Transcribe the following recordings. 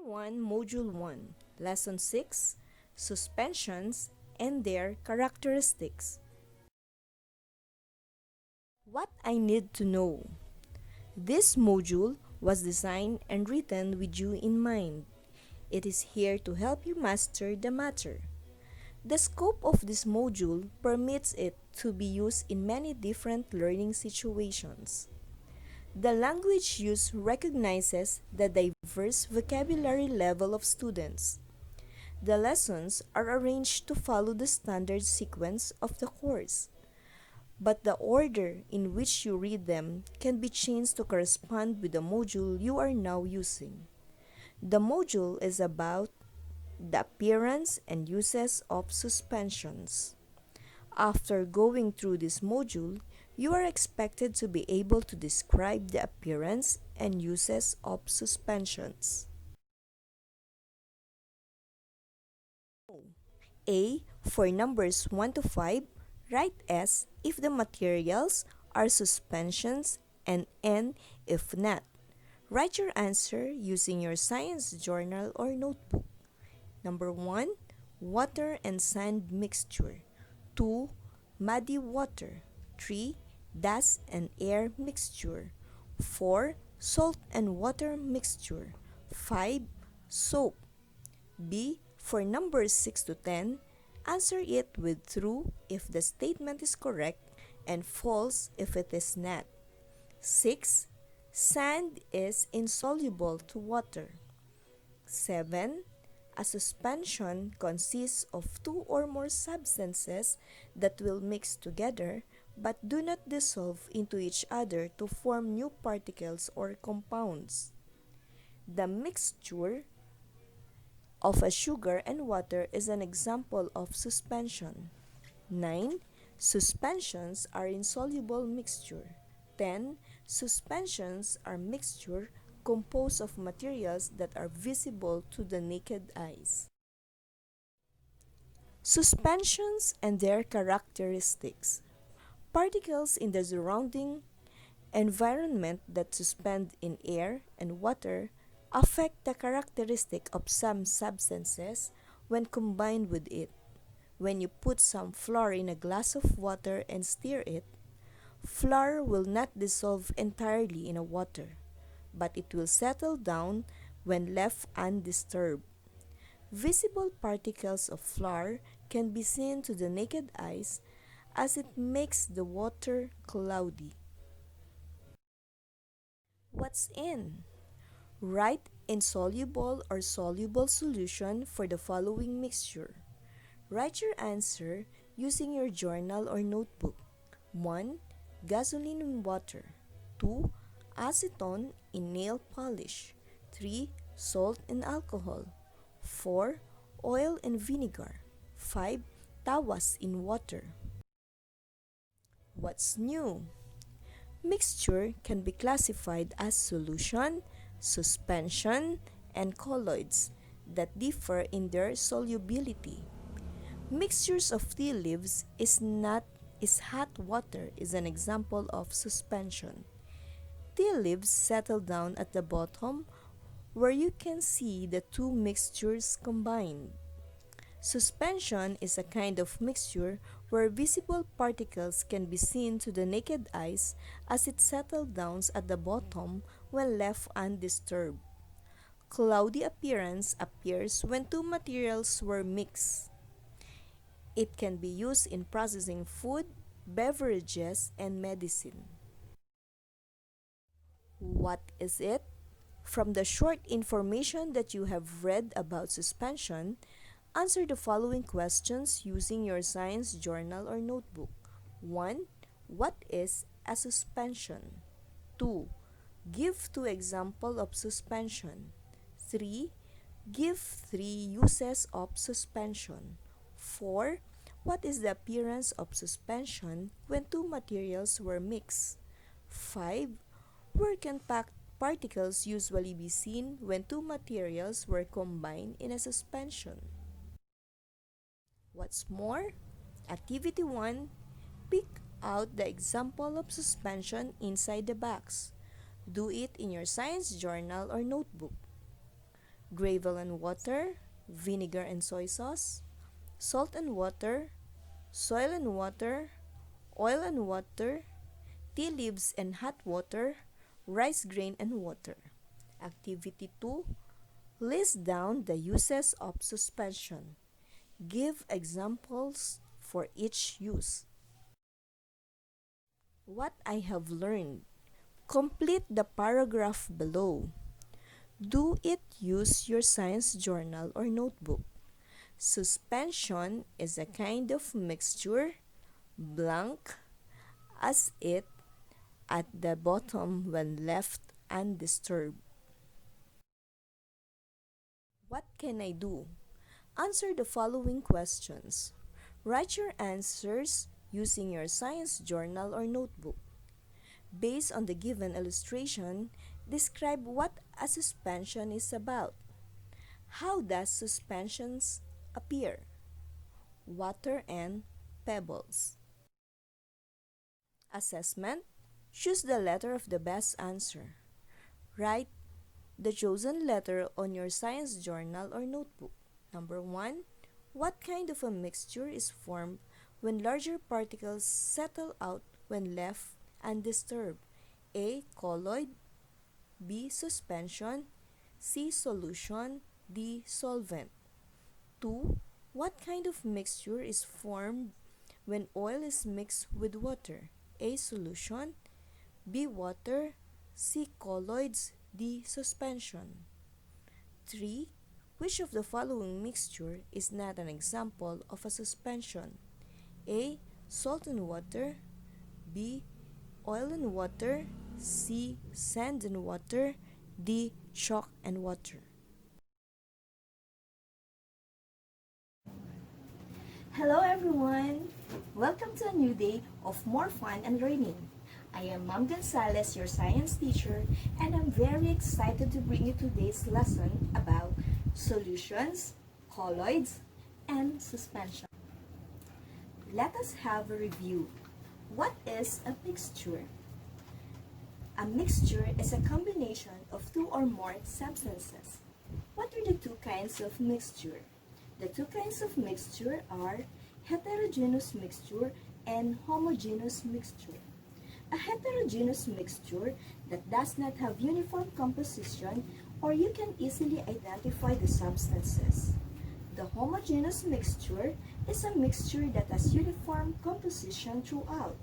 1, Module 1, Lesson 6, Suspensions and their Characteristics. What I need to know. This module was designed and written with you in mind. It is here to help you master the matter. The scope of this module permits it to be used in many different learning situations. The language used recognizes the diverse vocabulary level of students. The lessons are arranged to follow the standard sequence of the course, but the order in which you read them can be changed to correspond with the module you are now using. The module is about the appearance and uses of suspensions. After going through this module, you are expected to be able to describe the appearance and uses of suspensions. A. For numbers 1 to 5, write S if the materials are suspensions and N if not. Write your answer using your science journal or notebook. Number 1. Water and sand mixture. 2. Muddy water. 3. Dust and air mixture. 4. Salt and water mixture. 5. Soap. B. For numbers 6 to 10, answer it with true if the statement is correct and false if it is not. 6. Sand is insoluble to water. 7. A suspension consists of two or more substances that will mix together but do not dissolve into each other to form new particles or compounds. The mixture of a sugar and water is an example of suspension. 9. Suspensions are insoluble mixture. 10. Suspensions are mixture composed of materials that are visible to the naked eyes. Suspensions and their characteristics. Particles in the surrounding environment that suspend in air and water affect the characteristic of some substances when combined with it. When you put some flour in a glass of water and stir it, flour will not dissolve entirely in a water, but it will settle down when left undisturbed. Visible particles of flour can be seen to the naked eyes as it makes the water cloudy. What's in? Write insoluble or soluble solution for the following mixture. Write your answer using your journal or notebook. 1. Gasoline in water. 2. Acetone in nail polish. 3. Salt and alcohol. 4. Oil and vinegar. 5. Tawas in water. What's new? Mixture can be classified as solution, suspension, and colloids that differ in their solubility. Mixtures of tea leaves is hot water is an example of suspension. Tea leaves settle down at the bottom where you can see the two mixtures combined. Suspension is a kind of mixture where visible particles can be seen to the naked eyes as it settles down at the bottom when left undisturbed. Cloudy appearance appears when two materials were mixed. It can be used in processing food, beverages, and medicine. What is it? From the short information that you have read about suspension, answer the following questions using your science journal or notebook. 1. What is a suspension? 2. Give 2 examples of suspension. 3. Give 3 uses of suspension. 4. What is the appearance of suspension when two materials were mixed? 5. Where can particles usually be seen when two materials were combined in a suspension? What's more? Activity 1. Pick out the example of suspension inside the box. Do it in your science journal or notebook. gravel and water, vinegar and soy sauce, salt and water, soil and water, oil and water, tea leaves and hot water, rice grain and water. Activity 2. List down the uses of suspension. Give examples for each use. What I have learned. Complete the paragraph below. Do it use your science journal or notebook. Suspension is a kind of mixture, blank, as it at the bottom when left undisturbed. What can I do? Answer the following questions. Write your answers using your science journal or notebook. Based on the given illustration, describe what a suspension is about. How does suspensions appear? Water and pebbles. Assessment. Choose the letter of the best answer. Write the chosen letter on your science journal or notebook. Number 1. What kind of a mixture is formed when larger particles settle out when left undisturbed? A. Colloid. B. Suspension. C. Solution. D. Solvent. 2. What kind of mixture is formed when oil is mixed with water? A. Solution. B. Water. C. Colloids. D. Suspension. 3. Which of the following mixture is not an example of a suspension? A. Salt and water. B. Oil and water. C. Sand and water. D. Chalk and water. Hello everyone! Welcome to a new day of more fun and learning. I am Ma'am Gonzales, your science teacher, and I'm very excited to bring you today's lesson about solutions, colloids, and suspension. Let us have a review. What is a mixture? A mixture is a combination of two or more substances. What are the two kinds of mixture? The two kinds of mixture are heterogeneous mixture and homogeneous mixture. A heterogeneous mixture that does not have uniform composition, or you can easily identify the substances. The homogeneous mixture is a mixture that has uniform composition throughout.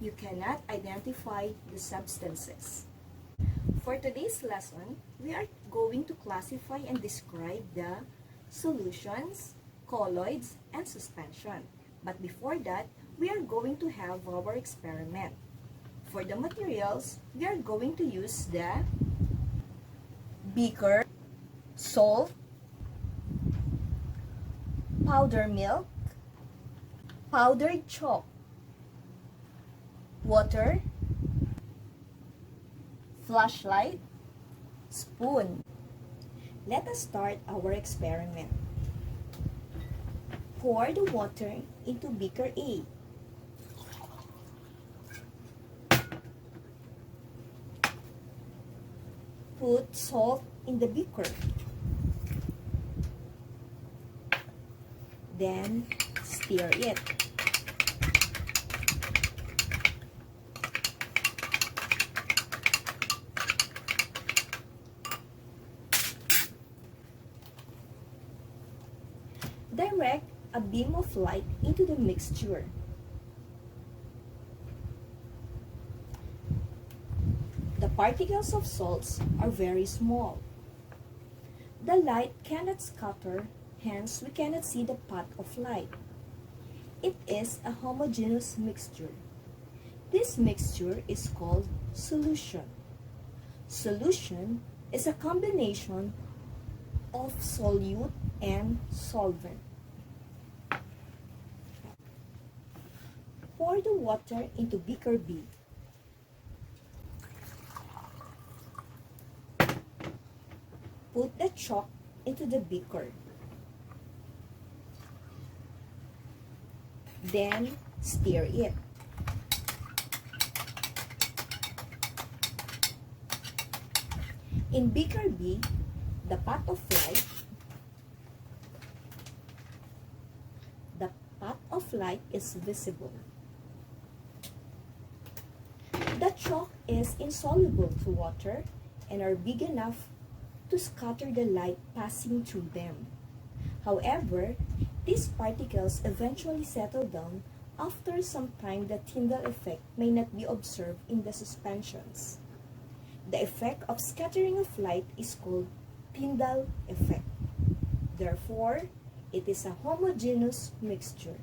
You cannot identify the substances. For today's lesson, we are going to classify and describe the solutions, colloids, and suspension. But before that, we are going to have our experiment. For the materials, we are going to use the beaker, salt, powdered milk, powdered chalk, water, flashlight, spoon. Let us start our experiment. Pour the water into beaker A. Put salt in the beaker. Then stir it. Direct a beam of light into the mixture. The particles of salts are very small. The light cannot scatter, hence we cannot see the path of light. It is a homogeneous mixture. This mixture is called solution. Solution is a combination of solute and solvent. Pour the water into beaker B. Put the chalk into the beaker. Then stir it. In beaker B, The path of light, the path of light is visible. The chalk is insoluble to water and are big enough to scatter the light passing through them. However, these particles eventually settle down. After some time, the Tyndall effect may not be observed in the suspensions. The effect of scattering of light is called Tyndall effect. Therefore, it is a homogeneous mixture.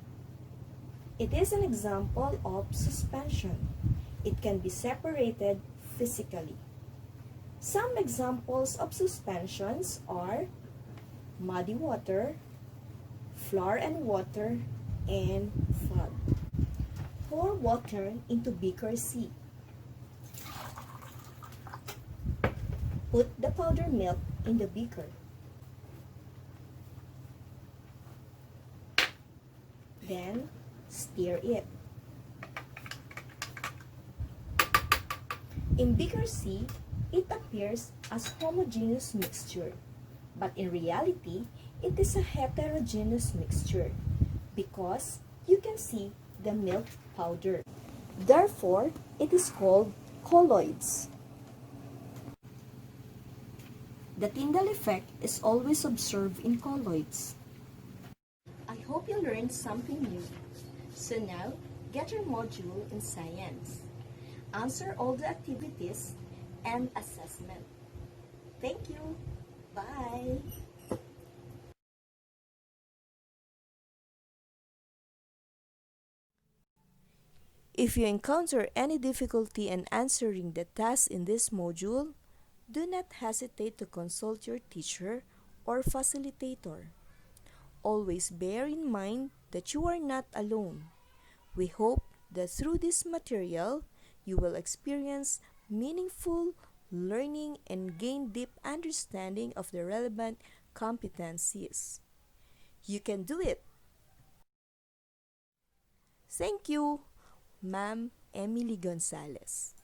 It is an example of suspension. It can be separated physically. Some examples of suspensions are muddy water, flour and water, and fog. Pour water into beaker C. Put the powdered milk in the beaker. Then, stir it. In beaker C, it appears as homogeneous mixture, but in reality, it is a heterogeneous mixture because you can see the milk powder. Therefore, it is called colloids. The Tyndall effect is always observed in colloids. I hope you learned something new. So now, get your module in science. Answer all the activities and assessment. Thank you. Bye. If you encounter any difficulty in answering the tasks in this module, do not hesitate to consult your teacher or facilitator. Always bear in mind that you are not alone. We hope that through this material, you will experience meaningful learning and gain deep understanding of the relevant competencies. You can do it! Thank you, Ma'am Emily Gonzales.